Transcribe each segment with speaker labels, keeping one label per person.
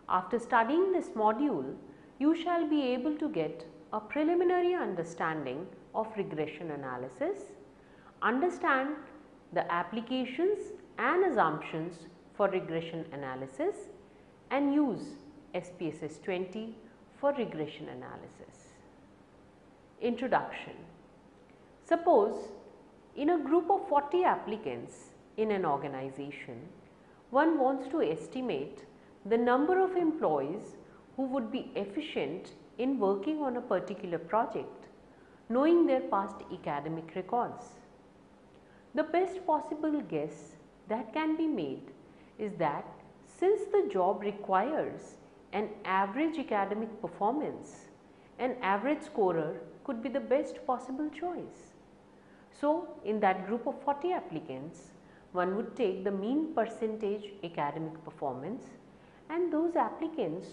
Speaker 1: After studying this module, you shall be able to get a preliminary understanding of regression analysis, understand the applications and assumptions for regression analysis, and use SPSS 20 for regression analysis. Introduction. Suppose in a group of 40 applicants in an organization, one wants to estimate the number of employees who would be efficient in working on a particular project, knowing their past academic records. The best possible guess that can be made is that since the job requires an average academic performance, an average scorer could be the best possible choice. So, in that group of 40 applicants, one would take the mean percentage academic performance, and those applicants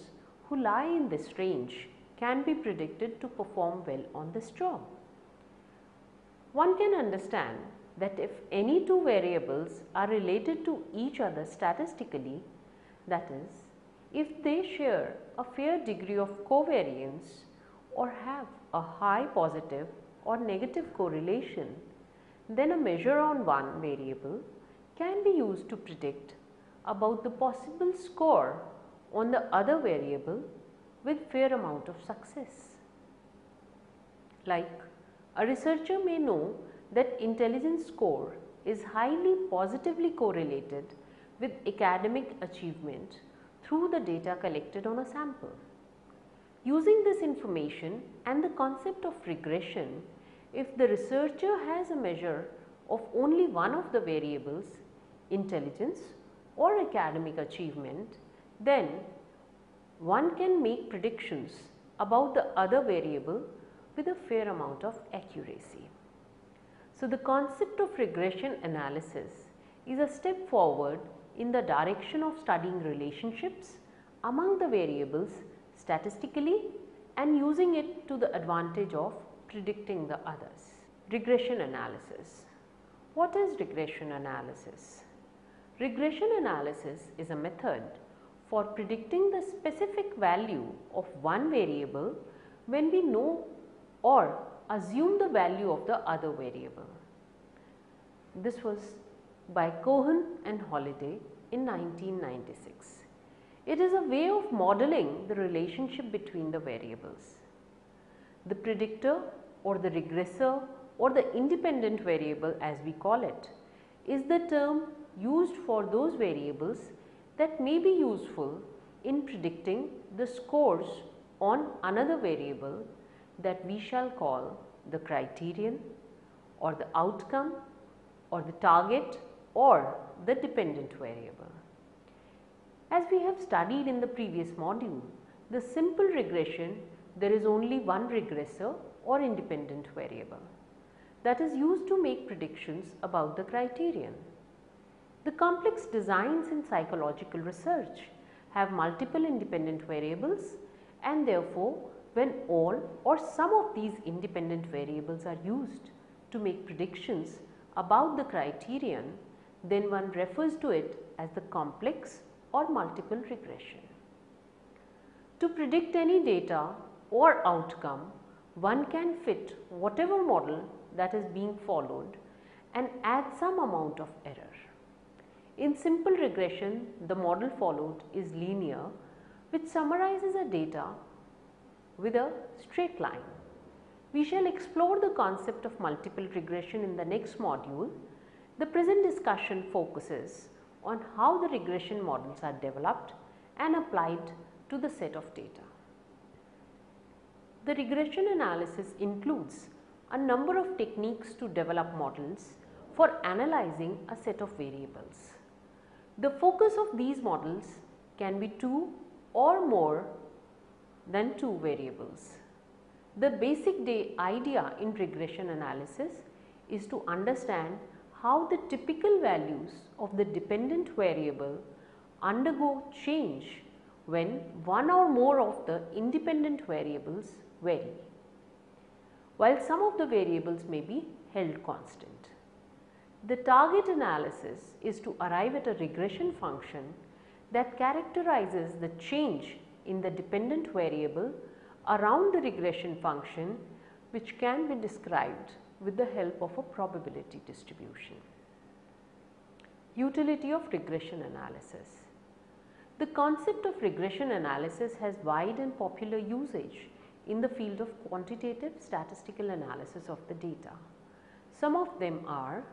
Speaker 1: who lie in this range can be predicted to perform well on this job. One can understand that if any two variables are related to each other statistically, that is, if they share a fair degree of covariance or have a high positive or negative correlation, then a measure on one variable can be used to predict about the possible score on the other variable with fair amount of success. Like, a researcher may know that intelligence score is highly positively correlated with academic achievement through the data collected on a sample. Using this information and the concept of regression, if the researcher has a measure of only one of the variables, intelligence or academic achievement, then one can make predictions about the other variable with a fair amount of accuracy. So, the concept of regression analysis is a step forward in the direction of studying relationships among the variables statistically and using it to the advantage of predicting the others. Regression analysis. What is regression analysis? Regression analysis is a method for predicting the specific value of one variable when we know or assume the value of the other variable. This was by Cohen and Holliday in 1996. It is a way of modeling the relationship between the variables. The predictor or the regressor or the independent variable, as we call it, is the term used for those variables that may be useful in predicting the scores on another variable that we shall call the criterion or the outcome or the target or the dependent variable. As we have studied in the previous module, the simple regression, there is only one regressor or independent variable that is used to make predictions about the criterion. The complex designs in psychological research have multiple independent variables, and therefore, when all or some of these independent variables are used to make predictions about the criterion, then one refers to it as the complex or multiple regression. To predict any data or outcome, one can fit whatever model that is being followed and add some amount of error. In simple regression, the model followed is linear, which summarizes a data with a straight line. We shall explore the concept of multiple regression in the next module. The present discussion focuses on how the regression models are developed and applied to the set of data. The regression analysis includes a number of techniques to develop models for analyzing a set of variables. The focus of these models can be two or more than two variables. The basic idea in regression analysis is to understand how the typical values of the dependent variable undergo change when one or more of the independent variables vary, while some of the variables may be held constant. The target analysis is to arrive at a regression function that characterizes the change in the dependent variable around the regression function, which can be described with the help of a probability distribution. Utility of regression analysis. The concept of regression analysis has wide and popular usage in the field of quantitative statistical analysis of the data. Some of them are: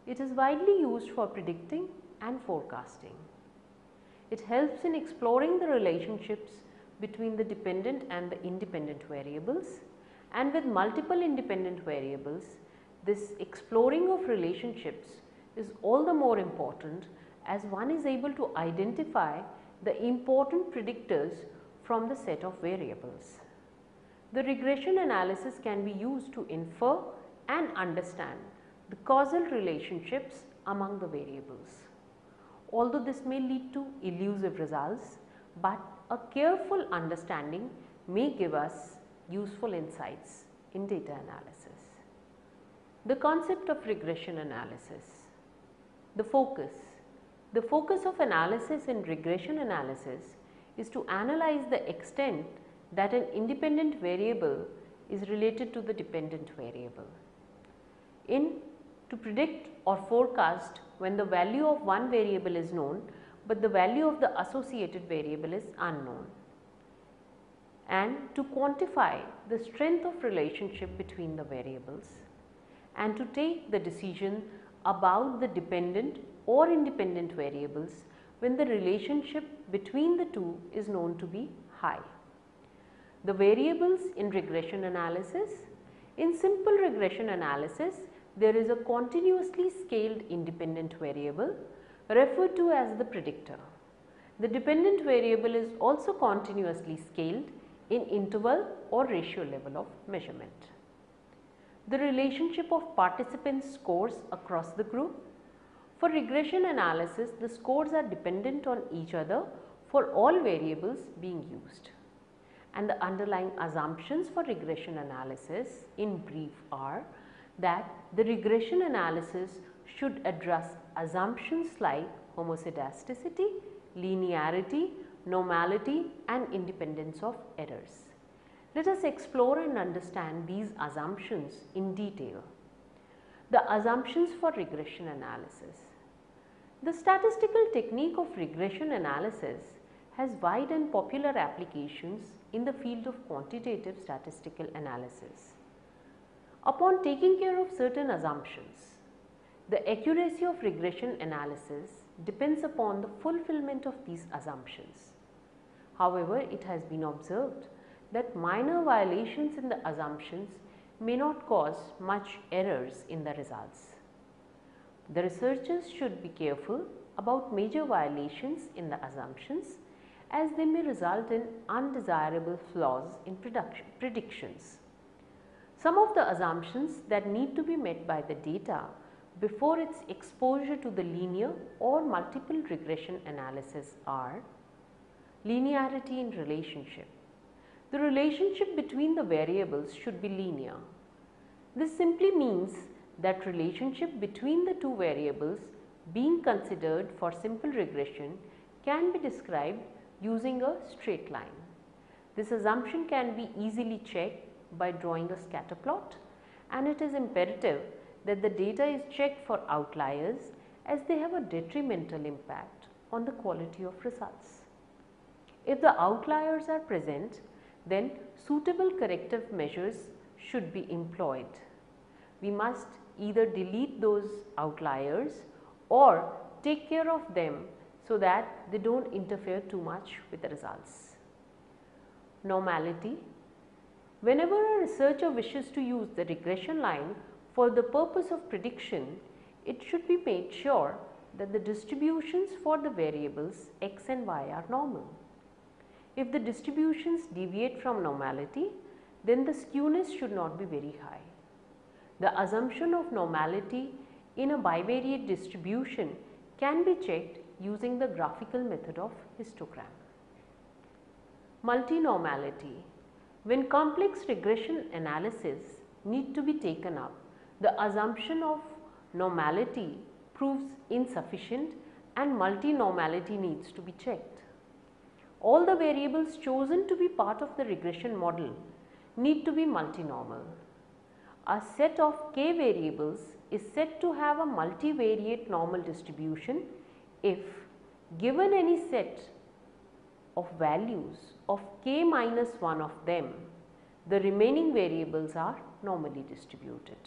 Speaker 1: it is widely used for predicting and forecasting. It helps in exploring the relationships between the dependent and the independent variables, and with multiple independent variables, this exploring of relationships is all the more important as one is able to identify the important predictors from the set of variables. The regression analysis can be used to infer and understand the causal relationships among the variables. Although this may lead to elusive results, but a careful understanding may give us useful insights in data analysis. The concept of regression analysis. The focus of analysis in regression analysis is to analyze the extent that an independent variable is related to the dependent variable. To predict or forecast when the value of one variable is known, but the value of the associated variable is unknown, and to quantify the strength of relationship between the variables, and to take the decision about the dependent or independent variables when the relationship between the two is known to be high. The variables in regression analysis. In simple regression analysis, there is a continuously scaled independent variable referred to as the predictor. The dependent variable is also continuously scaled in interval or ratio level of measurement. The relationship of participants' scores across the group. For regression analysis, the scores are dependent on each other for all variables being used. And the underlying assumptions for regression analysis in brief are that the regression analysis should address assumptions like homoscedasticity, linearity, normality and independence of errors. Let us explore and understand these assumptions in detail. The assumptions for regression analysis. The statistical technique of regression analysis has wide and popular applications in the field of quantitative statistical analysis. Upon taking care of certain assumptions, the accuracy of regression analysis depends upon the fulfillment of these assumptions. However, it has been observed that minor violations in the assumptions may not cause much errors in the results. The researchers should be careful about major violations in the assumptions, as they may result in undesirable flaws in predictions. Some of the assumptions that need to be met by the data before its exposure to the linear or multiple regression analysis are: linearity in relationship. The relationship between the variables should be linear. This simply means that relationship between the two variables being considered for simple regression can be described using a straight line. This assumption can be easily checked by drawing a scatter plot, and it is imperative that the data is checked for outliers, as they have a detrimental impact on the quality of results. If the outliers are present, then suitable corrective measures should be employed. We must either delete those outliers or take care of them so that they do not interfere too much with the results. Normality. Whenever a researcher wishes to use the regression line for the purpose of prediction, it should be made sure that the distributions for the variables x and y are normal. If the distributions deviate from normality, then the skewness should not be very high. The assumption of normality in a bivariate distribution can be checked using the graphical method of histogram. Multinormality. When complex regression analysis need to be taken up, the assumption of normality proves insufficient and multi-normality needs to be checked. All the variables chosen to be part of the regression model need to be multinormal. A set of k variables is said to have a multivariate normal distribution if given any set of values of k minus 1 of them, the remaining variables are normally distributed.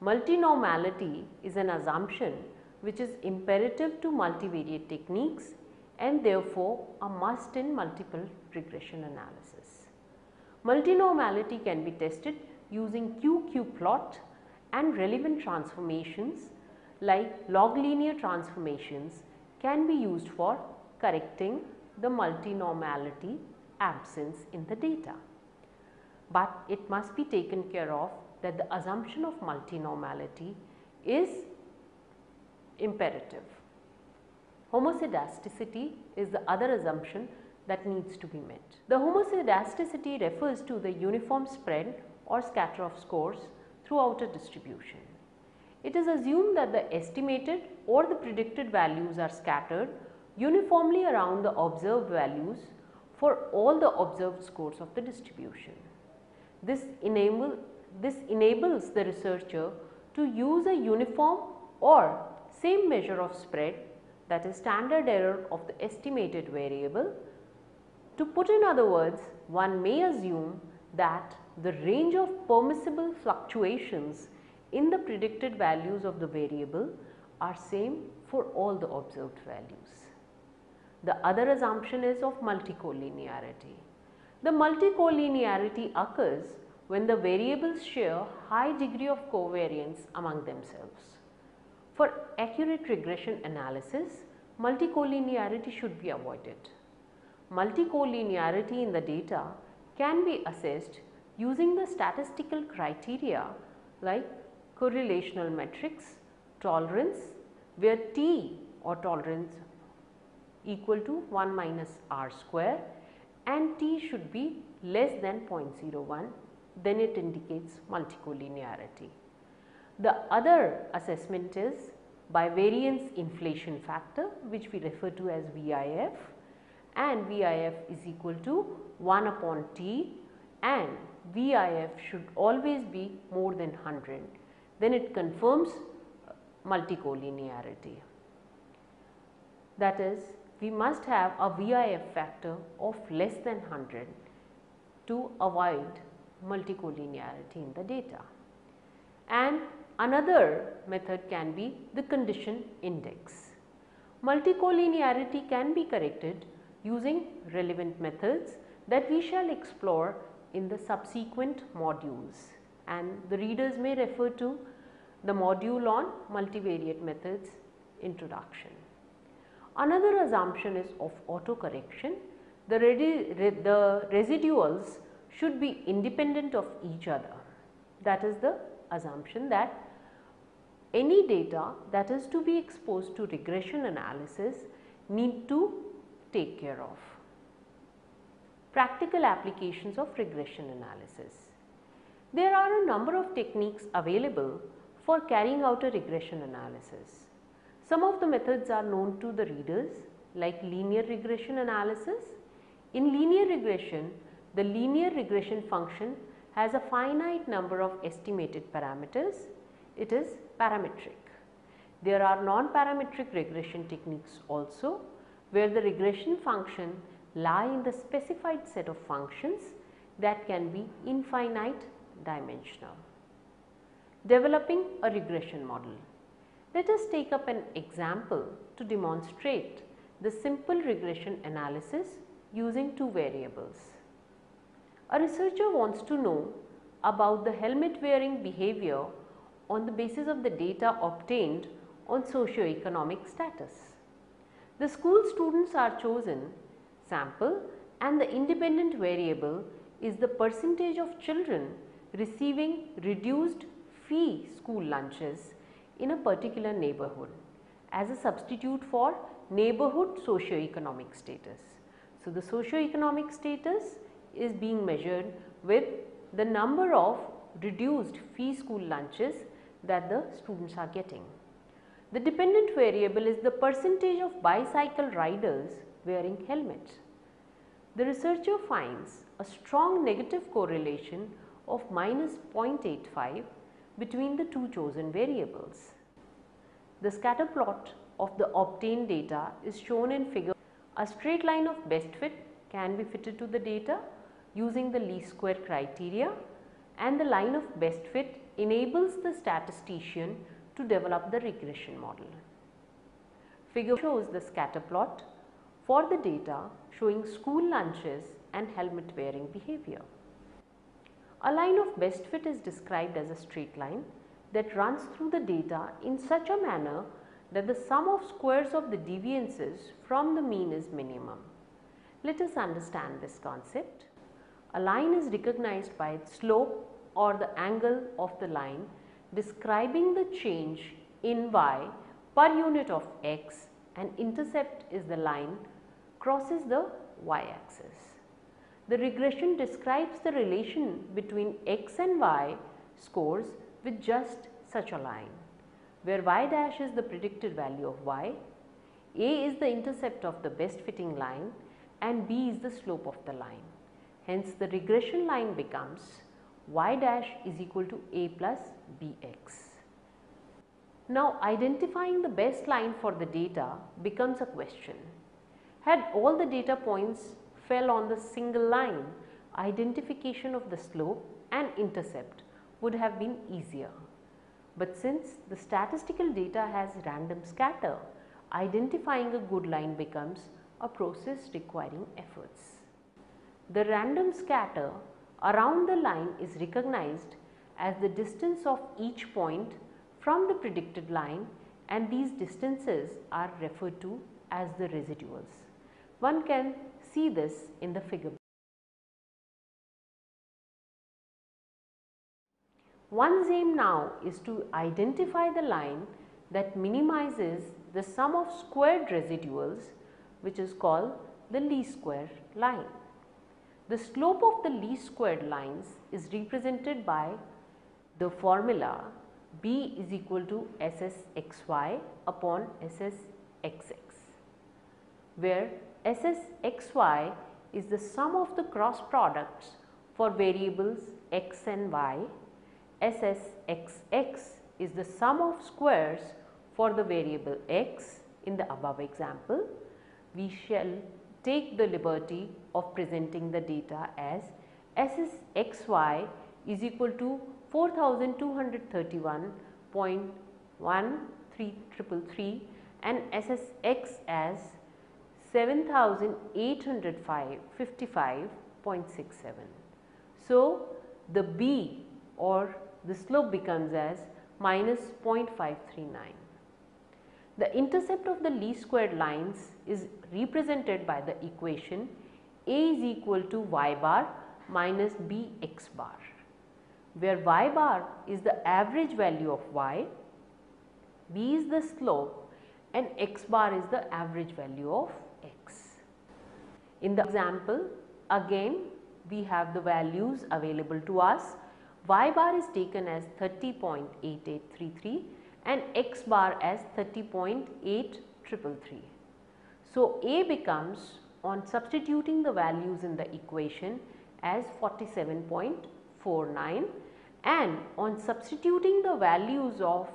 Speaker 1: Multinormality is an assumption which is imperative to multivariate techniques and therefore a must in multiple regression analysis. Multinormality can be tested using QQ plot and relevant transformations like log linear transformations can be used for correcting the multinormality absence in the data. But it must be taken care of that the assumption of multinormality is imperative. Homoscedasticity is the other assumption that needs to be met. The homoscedasticity refers to the uniform spread or scatter of scores throughout a distribution. It is assumed that the estimated or the predicted values are scattered uniformly around the observed values for all the observed scores of the distribution. This enables the researcher to use a uniform or same measure of spread, that is standard error of the estimated variable. To put in other words, one may assume that the range of permissible fluctuations in the predicted values of the variable are same for all the observed values. The other assumption is of multicollinearity. The multicollinearity occurs when the variables share high degree of covariance among themselves. For accurate regression analysis, multicollinearity should be avoided. Multicollinearity in the data can be assessed using the statistical criteria like correlational metrics, tolerance, where T or tolerance equal to 1 minus R square and T should be less than 0.01, then it indicates multicollinearity. The other assessment is by variance inflation factor, which we refer to as VIF, and VIF is equal to 1 upon T and VIF should always be more than 100, then it confirms multicollinearity. That is, we must have a VIF factor of less than 100 to avoid multicollinearity in the data. And another method can be the condition index. Multicollinearity can be corrected using relevant methods that we shall explore in the subsequent modules, and the readers may refer to the module on multivariate methods introduction. Another assumption is of autocorrection. The residuals should be independent of each other. That is the assumption that any data that is to be exposed to regression analysis need to take care of. Practical applications of regression analysis. There are a number of techniques available for carrying out a regression analysis. Some of the methods are known to the readers like linear regression analysis. In linear regression, the linear regression function has a finite number of estimated parameters. It is parametric. There are non-parametric regression techniques also, where the regression function lie in the specified set of functions that can be infinite dimensional. Developing a regression model. Let us take up an example to demonstrate the simple regression analysis using two variables. A researcher wants to know about the helmet wearing behavior on the basis of the data obtained on socio-economic status. The school students are chosen sample and the independent variable is the percentage of children receiving reduced fee school lunches in a particular neighborhood as a substitute for neighborhood socio-economic status. So, the socio-economic status is being measured with the number of reduced fee school lunches that the students are getting. The dependent variable is the percentage of bicycle riders wearing helmets. The researcher finds a strong negative correlation of -0.85 between the two chosen variables. The scatter plot of the obtained data is shown in figure. A straight line of best fit can be fitted to the data using the least square criteria, and the line of best fit enables the statistician to develop the regression model. Figure shows the scatter plot for the data showing school lunches and helmet wearing behavior. A line of best fit is described as a straight line that runs through the data in such a manner that the sum of squares of the deviances from the mean is minimum. Let us understand this concept. A line is recognized by its slope or the angle of the line describing the change in y per unit of x, and intercept is the line crosses the y axis. The regression describes the relation between x and y scores with just such a line, where y dash is the predicted value of y, a is the intercept of the best fitting line, and b is the slope of the line. Hence, the regression line becomes y dash is equal to a plus bx. Now, identifying the best line for the data becomes a question. Had all the data points fell on the single line, identification of the slope and intercept would have been easier. But since the statistical data has random scatter, identifying a good line becomes a process requiring efforts. The random scatter around the line is recognized as the distance of each point from the predicted line, and these distances are referred to as the residuals. One can see this in the figure. One's aim now is to identify the line that minimizes the sum of squared residuals, which is called the least square line. The slope of the least squared lines is represented by the formula b is equal to SSXY upon SSXX, where SSXY is the sum of the cross products for variables x and y, SSXX is the sum of squares for the variable x. In the above example, we shall take the liberty of presenting the data as SSXY is equal to 4231.13333 and SSX as 7855.67. So, the b or the slope becomes as -0.539. The intercept of the least squared lines is represented by the equation a is equal to y bar minus bx bar, where y bar is the average value of y, b is the slope and x bar is the average value of x. In the example, again we have the values available to us. Y bar is taken as 30.8833 and x bar as 30.8333. So, a becomes, on substituting the values in the equation, as 47.49, and on substituting the values of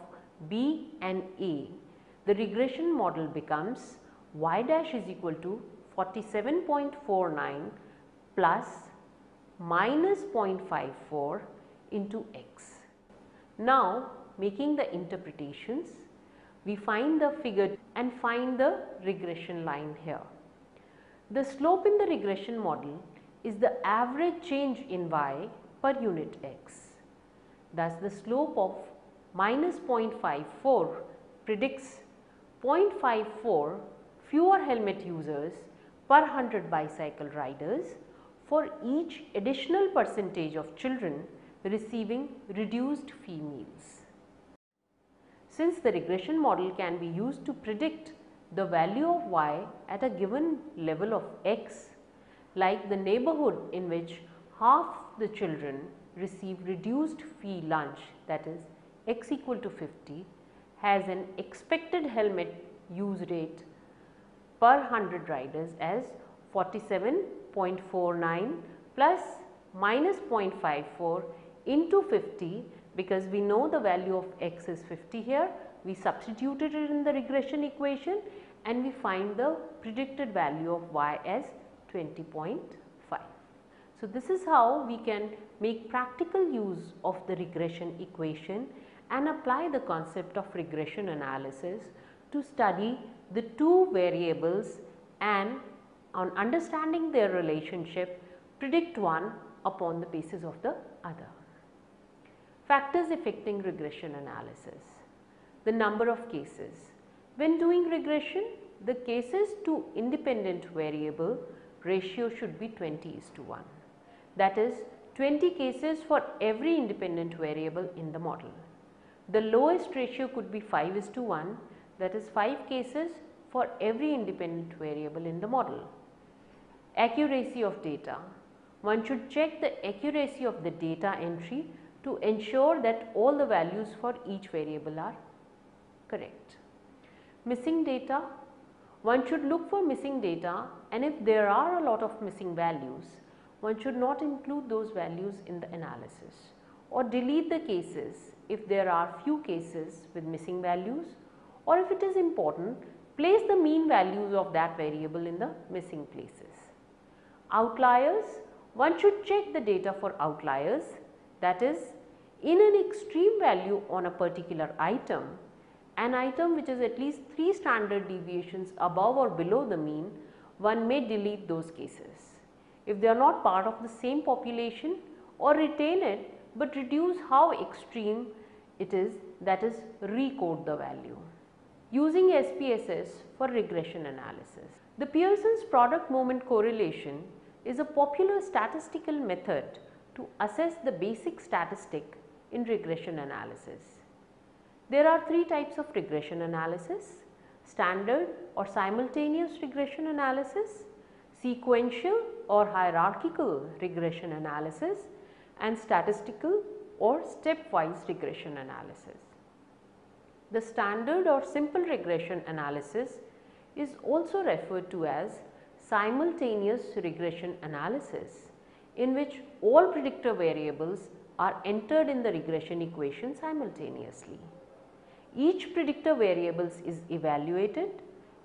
Speaker 1: b and a, the regression model becomes y dash is equal to 47.49 plus minus 0.54 into x. Now, making the interpretations, we find the figure and find the regression line here. The slope in the regression model is the average change in y per unit x. Thus, the slope of minus 0.54 predicts 0.54 fewer helmet users per 100 bicycle riders for each additional percentage of children receiving reduced fee meals. Since the regression model can be used to predict the value of y at a given level of x, like the neighborhood in which half the children receive reduced fee lunch, that is x equal to 50, has an expected helmet use rate per 100 riders as 47.49 plus minus 0.54 into 50, because we know the value of x is 50 here. We substituted it in the regression equation and we find the predicted value of y as 20.5. So, this is how we can make practical use of the regression equation and apply the concept of regression analysis to study the two variables and, on understanding their relationship, predict one upon the basis of the other. Factors affecting regression analysis. The number of cases. When doing regression, the cases to independent variable ratio should be 20:1. That is 20 cases for every independent variable in the model. The lowest ratio could be 5:1, that is 5 cases for every independent variable in the model. Accuracy of data. One should check the accuracy of the data entry to ensure that all the values for each variable are correct. Missing data. One should look for missing data, and if there are a lot of missing values, one should not include those values in the analysis, or delete the cases if there are few cases with missing values, or if it is important, place the mean values of that variable in the missing places. Outliers. One should check the data for outliers, that is, in an extreme value on a particular item, an item which is at least 3 standard deviations above or below the mean, one may delete those cases. If they are not part of the same population, or retain it but reduce how extreme it is, that is, recode the value. Using SPSS for regression analysis. The Pearson's product moment correlation is a popular statistical method to assess the basic statistic in regression analysis. There are 3 types of regression analysis: standard or simultaneous regression analysis, sequential or hierarchical regression analysis, and statistical or stepwise regression analysis. The standard or simple regression analysis is also referred to as simultaneous regression analysis, in which all predictor variables are entered in the regression equation simultaneously. Each predictor variables is evaluated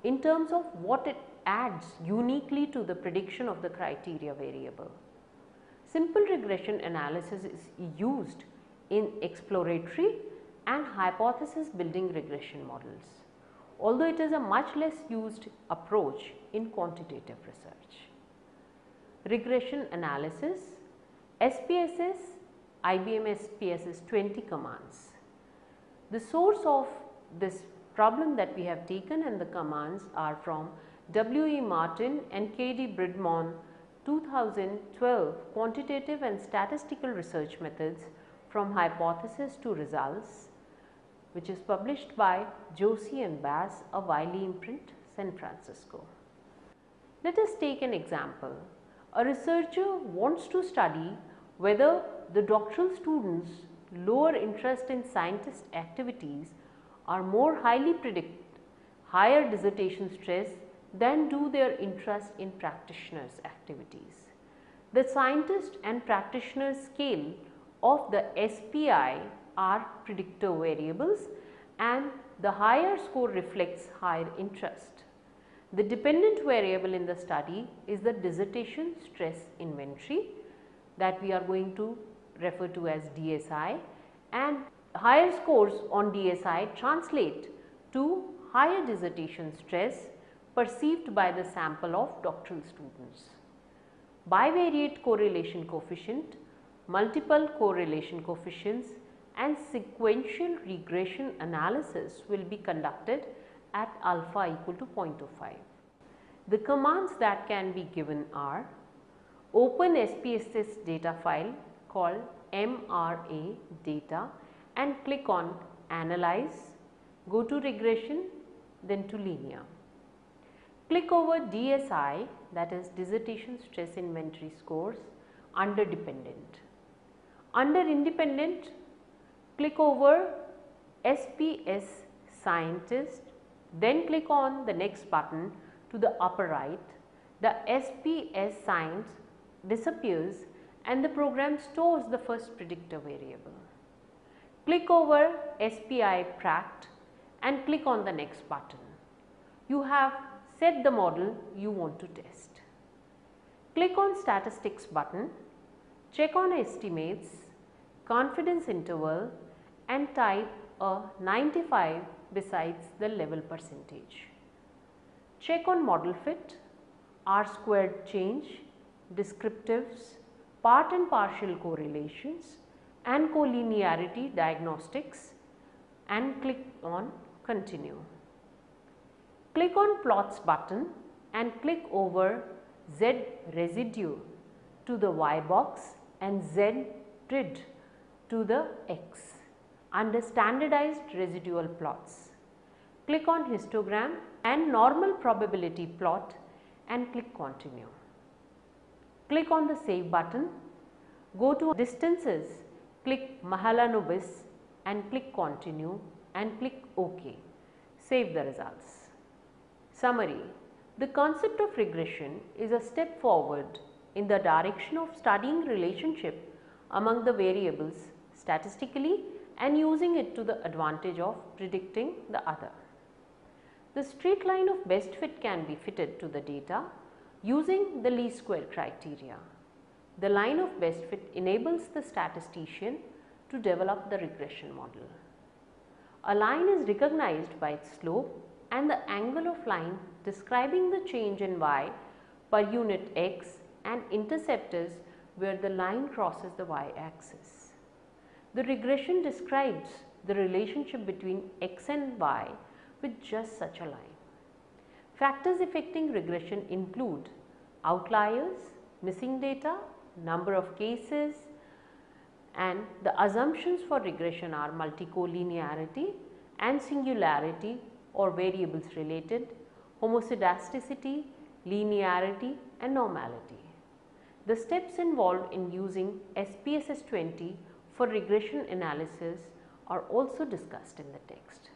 Speaker 1: in terms of what it adds uniquely to the prediction of the criteria variable. Simple regression analysis is used in exploratory and hypothesis building regression models, although it is a much less used approach in quantitative research. Regression analysis, SPSS, IBM SPSS 20 commands. The source of this problem that we have taken and the commands are from W.E. Martin and K.D. Bridmon 2012 Quantitative and Statistical Research Methods from Hypothesis to Results, which is published by Joshi and Bass, a Wiley imprint, San Francisco. Let us take an example. A researcher wants to study whether the doctoral students' lower interest in scientist activities are more highly predict higher dissertation stress than do their interest in practitioners' activities. The scientist and practitioner scale of the SPI are predictor variables, and the higher score reflects higher interest. The dependent variable in the study is the dissertation stress inventory that we are going to refer to as DSI, and higher scores on DSI translate to higher dissertation stress perceived by the sample of doctoral students. Bivariate correlation coefficient, multiple correlation coefficients, and sequential regression analysis will be conducted at alpha equal to 0.05. The commands that can be given are: open SPSS data file called MRA data and click on Analyze, go to regression, then to linear. Click over DSI, that is dissertation stress inventory scores, under dependent. Under independent, click over SPSS scientist, then click on the next button to the upper right. The SPSS sign disappears and the program stores the first predictor variable. Click over SPI Pract and click on the next button. You have set the model you want to test. Click on Statistics button, check on estimates, confidence interval and type a 95 besides the level percentage. Check on model fit, R-squared change, descriptives, part and partial correlations and collinearity diagnostics and click on continue. Click on plots button and click over Z residue to the Y box and Z grid to the X under standardized residual plots. Click on histogram and normal probability plot and click continue. Click on the save button, go to distances, click Mahalanobis and click continue and click OK. Save the results. Summary: the concept of regression is a step forward in the direction of studying relationship among the variables statistically and using it to the advantage of predicting the other. The straight line of best fit can be fitted to the data using the least square criteria. The line of best fit enables the statistician to develop the regression model. A line is recognized by its slope and the angle of line describing the change in y per unit x and interceptors where the line crosses the y axis. The regression describes the relationship between x and y with just such a line. Factors affecting regression include outliers, missing data, number of cases, and the assumptions for regression are multicollinearity and singularity or variables related, homoscedasticity, linearity and normality. The steps involved in using SPSS 20 for regression analysis are also discussed in the text.